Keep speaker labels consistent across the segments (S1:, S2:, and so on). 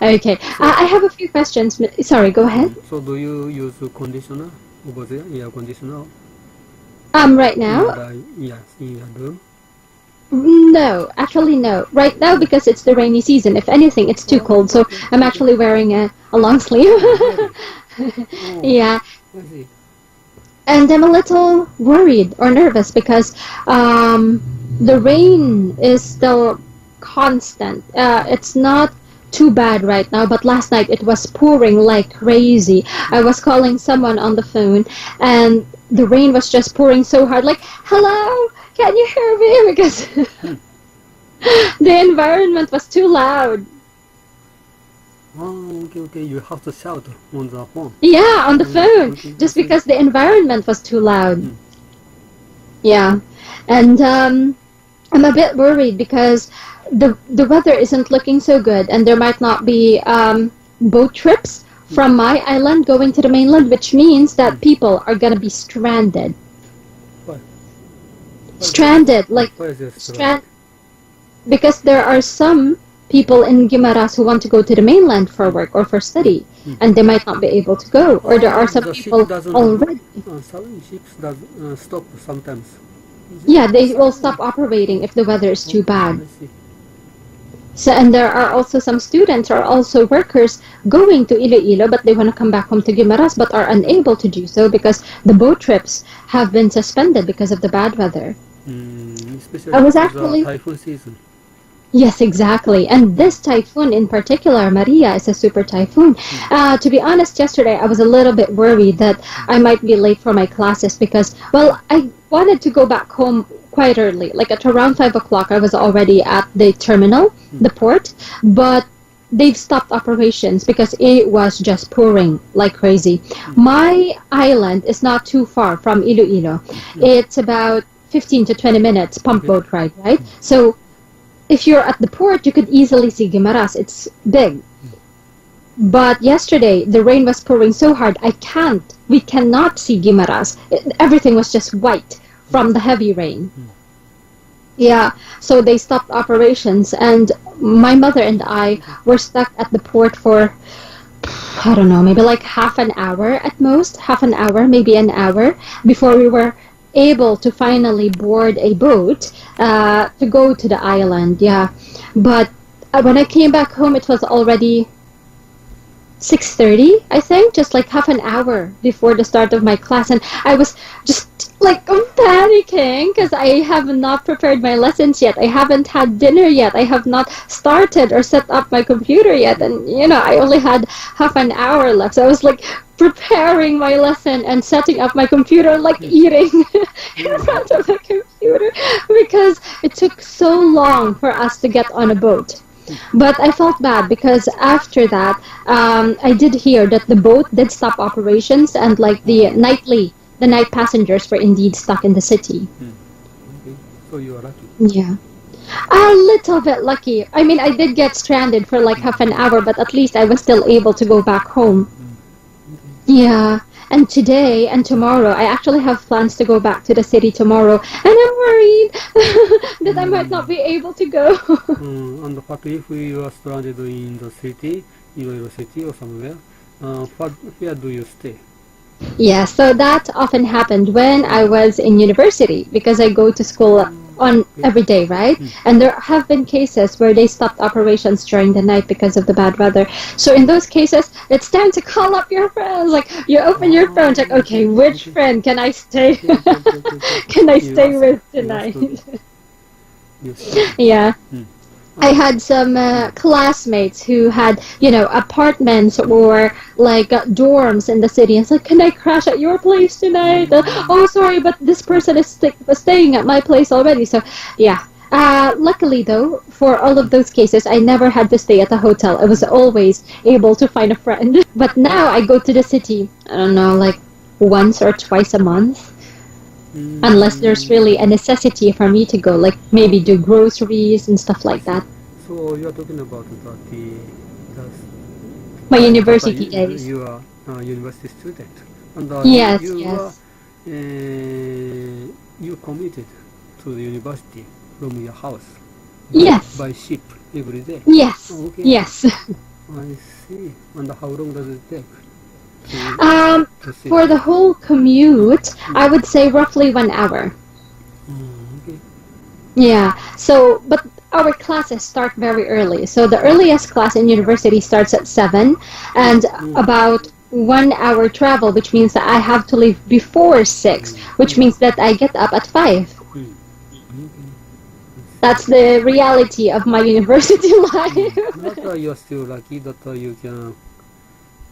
S1: Okay. I have a few questions. Sorry, go ahead.
S2: So do you use conditioner over there, air conditioner?
S1: Right now?
S2: Yes, in your room.
S1: No, actually no. Right now, because it's the rainy season, if anything, it's too cold, so I'm actually wearing a long sleeve. Yeah,
S2: I see.
S1: and I'm a little worried or nervous because the rain is still constant. It's not too bad right now, but last night it was pouring like crazy. I was calling someone on the phone, and the rain was just pouring so hard, like, hello, can you hear me? Because the environment was too loud.
S2: Oh, okay. You have to shout on the phone.
S1: Yeah, on the phone,
S2: Okay,
S1: just
S2: okay.
S1: because the environment was too loud.
S2: Mm.
S1: Yeah, and I'm a bit worried because the weather isn't looking so good, and there might not be boat trips from my island going to the mainland, which means that people are gonna be stranded.
S2: Why?
S1: Stranded, like
S2: Why is this
S1: strand, because there are some people in Guimaras who want to go to the mainland for work or for study, and they might not be able to go, or there are some
S2: the ship
S1: people
S2: doesn't
S1: already.
S2: some ships does stop sometimes.
S1: Yeah, they will stop operating if the weather is too bad.
S2: I see.
S1: So, and there are also some students or also workers going to Iloilo, but they want to come back home to Guimaras, but are unable to do so because the boat trips have been suspended because of the bad weather.
S2: Especially
S1: I was
S2: for
S1: actually-
S2: the typhoon season.
S1: Yes, exactly. And this typhoon in particular, Maria, is a super typhoon. To be honest, yesterday I was a little bit worried that I might be late for my classes because, well, I wanted to go back home quite early. Like at around 5 o'clock, I was already at the terminal, the port, but they've stopped operations because it was just pouring like crazy. My island is not too far from Iloilo. It's about 15 to 20 minutes pump boat ride, right? So if you're at the port, you could easily see Guimaras. It's big. But yesterday, the rain was pouring so hard, we cannot see Guimaras. Everything was just white from the heavy rain. Yeah, so they stopped operations, and my mother and I were stuck at the port for, I don't know, maybe like half an hour at most, half an hour, maybe an hour, before we were able to finally board a boat to go to the island. Yeah, but when I came back home, it was already 6:30, I think, just like half an hour before the start of my class, and I was just like panicking because I have not prepared my lessons yet. I haven't had dinner yet. I have not started or set up my computer yet, and I only had half an hour left. So I was like preparing my lesson and setting up my computer, like eating in front of the computer because it took so long for us to get on a boat. But I felt bad because after that, I did hear that the boat did stop operations, and like the night passengers were indeed stuck in the city.
S2: Okay. So you are lucky.
S1: Yeah. A little bit lucky. I mean, I did get stranded for like half an hour, but at least I was still able to go back home. Yeah. And today and tomorrow, I actually have plans to go back to the city tomorrow, and I'm worried that I might not be able to go.
S2: And what if you are stranded in the city, Iloilo city or somewhere? Where do you stay?
S1: Yeah, so that often happened when I was in university because I go to school on every day, right? And there have been cases where they stopped operations during the night because of the bad weather. So in those cases, it's time to call up your friends. Like you open your phone, check, okay, which friend can I stay can I stay with tonight?
S2: Yes.
S1: Yeah. I had some classmates who had, apartments or like dorms in the city. And said, "Can I crash at your place tonight?" Oh, sorry, but this person is staying at my place already. So, yeah. Luckily, though, for all of those cases, I never had to stay at a hotel. I was always able to find a friend. But now I go to the city, I don't know, like once or twice a month. Unless there's really a necessity for me to go, like maybe do groceries and stuff like that.
S2: So you are talking about
S1: My university days.
S2: You are a university student, and
S1: Yes,
S2: you
S1: yes.
S2: you commuted to the university from your house.
S1: Yes.
S2: By ship every day.
S1: Yes.
S2: Oh, okay.
S1: Yes.
S2: I see. And how long does it take to see?
S1: For the whole commute, I would say roughly 1 hour.
S2: Okay.
S1: Yeah. So, but our classes start very early. So the earliest class in university starts at 7, and about 1 hour travel, which means that I have to leave before 6, which means that I get up at 5. That's the reality of my university life.
S2: But you are still lucky that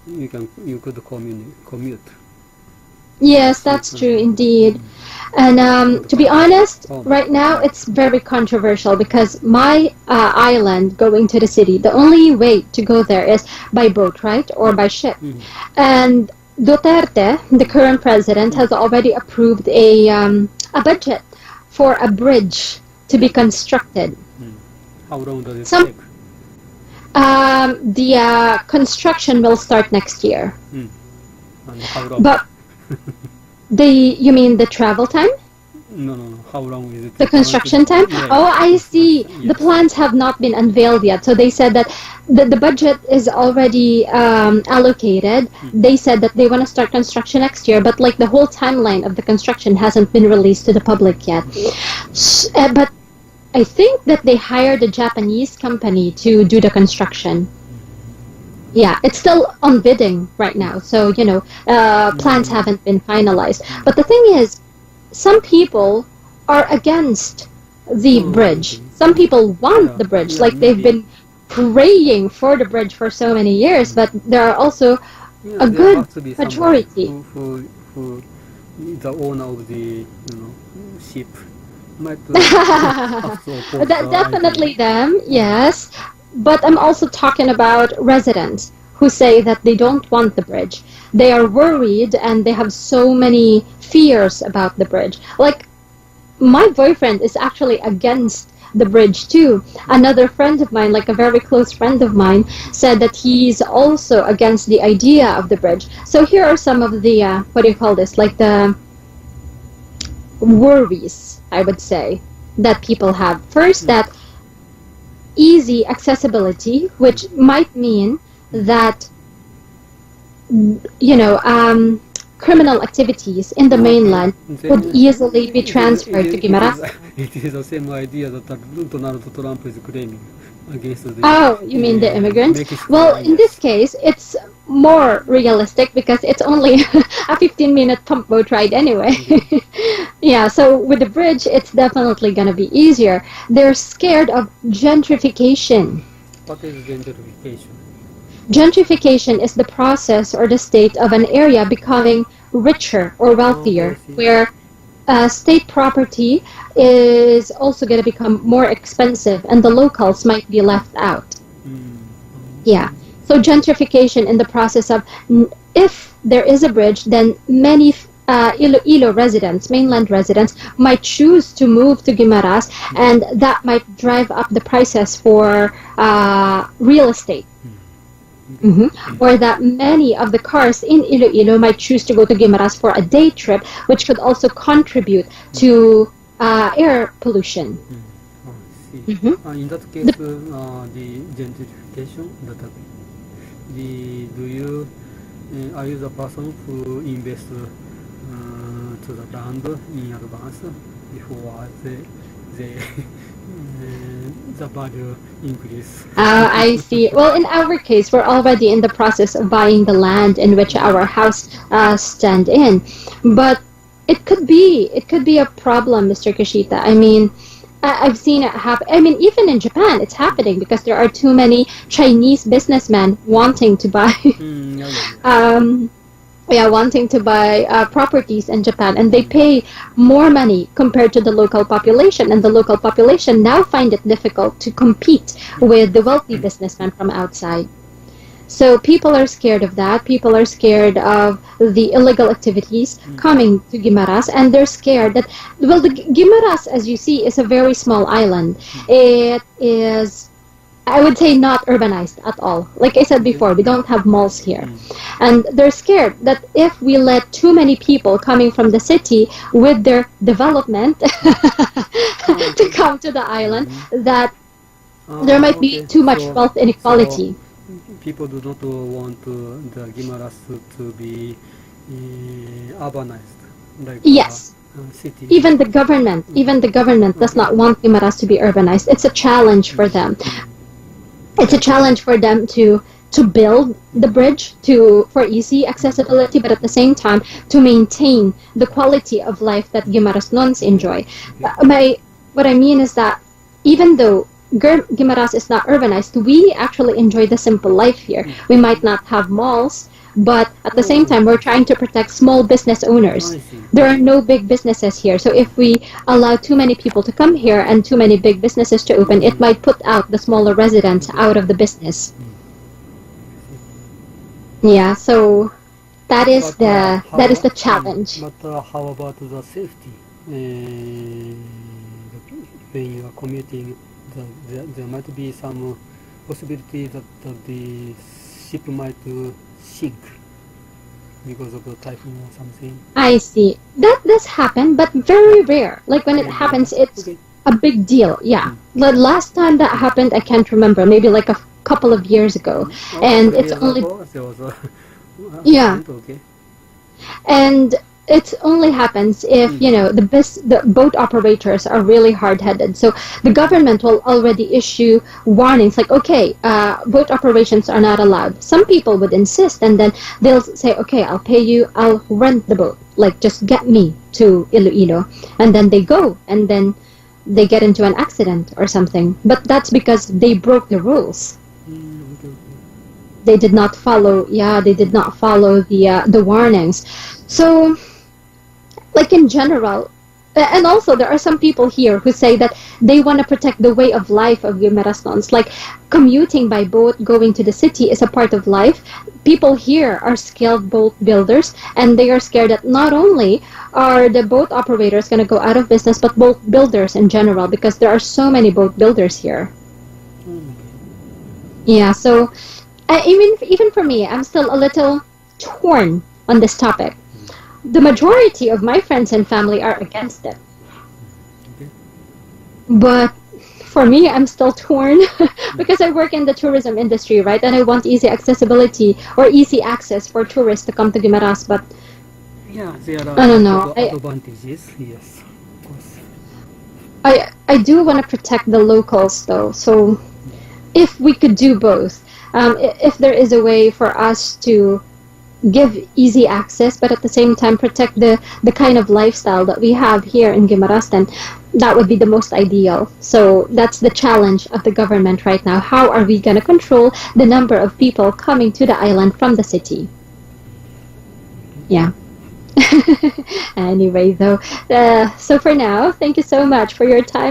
S2: you could commute.
S1: Yes, that's true indeed. And to be honest, right now it's very controversial because my island going to the city, the only way to go there is by boat, right? Or by ship. And Duterte, the current president, has already approved a budget for a bridge to be constructed.
S2: How long does it take?
S1: The construction will start next year.
S2: And how long?
S1: But you mean the travel time?
S2: No. How long is it?
S1: The construction time?
S2: Yeah.
S1: Oh, I see.
S2: Yes.
S1: The plans have not been unveiled yet. So they said that the budget is already allocated. They said that they want to start construction next year, but like the whole timeline of the construction hasn't been released to the public yet. But I think that they hired a Japanese company to do the construction. Yeah, it's still on bidding right now, so plans haven't been finalized. But the thing is, some people are against the bridge. Some people want the bridge, like they've been praying for the bridge for so many years. But there are also a good majority.
S2: Who is the owner of the ship might have to oppose
S1: Definitely them, yes. But I'm also talking about residents who say that they don't want the bridge. They are worried and they have so many fears about the bridge. Like, my boyfriend is actually against the bridge too. Another friend of mine, like a very close friend of mine, said that he's also against the idea of the bridge. So here are some of the, like the worries, I would say, that people have. First, that easy accessibility, which might mean that criminal activities in the mainland would easily be transferred to Guimaras.
S2: It is the same idea that Donald Trump is claiming against the...
S1: Oh, you mean the immigrants? Well, in this case, it's more realistic because it's only a 15-minute pump boat ride anyway. Yeah, so with the bridge, it's definitely going to be easier. They're scared of gentrification.
S2: What is gentrification?
S1: Gentrification is the process or the state of an area becoming richer or wealthier, where state property is also going to become more expensive and the locals might be left out. Yeah. So gentrification in the process of, if there is a bridge, then many Iloilo residents, mainland residents, might choose to move to Guimaras, and that might drive up the prices for real estate. Or that many of the cars in Iloilo might choose to go to Guimaras for a day trip, which could also contribute to air pollution.
S2: In that case, the gentrification, are you the person who invests to the land in advance before the value increase?
S1: I see. Well, in our case, we're already in the process of buying the land in which our house stand in. But it could be a problem, Mr. Kashita. I mean, I've seen it happen. I mean, even in Japan, it's happening because there are too many Chinese businessmen wanting to buy properties in Japan, and they pay more money compared to the local population, and the local population now find it difficult to compete with the wealthy businessmen from outside. So people are scared of that. People are scared of the illegal activities coming to Guimaras, and they're scared that, well, the Guimaras, as you see, is a very small island. It is, I would say, not urbanized at all. Like I said before, we don't have malls here. And they're scared that if we let too many people coming from the city with their development to come to the island, that there might be too much wealth inequality.
S2: people do not want the Guimaras to be urbanized, like
S1: Yes.
S2: city.
S1: Even the government does not want Guimaras to be urbanized. It's a challenge for them. It's a challenge for them to build the bridge for easy accessibility, but at the same time to maintain the quality of life that Guimarães enjoy. What I mean is that even though Guimaras is not urbanized, we actually enjoy the simple life here. We might not have malls, but at the same time, we're trying to protect small business owners. There are no big businesses here. So if we allow too many people to come here and too many big businesses to open, it might put out the smaller residents out of the business. Yeah, so that is the challenge.
S2: But how about the safety? When you are commuting, there might be some possibility that the ship might sink because of the typhoon or something.
S1: I see. That does happen, but very rare. Like when it happens, it's a big deal. Yeah. The last time that happened, I can't remember. Maybe like a couple of years ago, and it's only
S2: okay.
S1: And it only happens if the boat operators are really hard-headed. So the government will already issue warnings like, okay, boat operations are not allowed. Some people would insist, and then they'll say, okay, I'll pay you, I'll rent the boat, like just get me to Iloilo, and then they go, and then they get into an accident or something. But that's because they broke the rules. They did not follow. Yeah, they did not follow the warnings. So, like in general, and also there are some people here who say that they want to protect the way of life of Guimarães. Like commuting by boat, going to the city is a part of life. People here are skilled boat builders, and they are scared that not only are the boat operators going to go out of business, but boat builders in general, because there are so many boat builders here. Yeah, so even for me, I'm still a little torn on this topic. The majority of my friends and family are against it. But for me, I'm still torn because I work in the tourism industry, right? And I want easy accessibility or easy access for tourists to come to Guimaras. But
S2: yeah, there are
S1: I don't know.
S2: advantages. Yes, of course.
S1: I do want to protect the locals, though. So if we could do both, if there is a way for us to give easy access, but at the same time protect the kind of lifestyle that we have here in Guimaras, then that would be the most ideal. So that's the challenge of the government right now. How are we going to control the number of people coming to the island from the city? Yeah. Anyway, though, so for now, thank you so much for your time.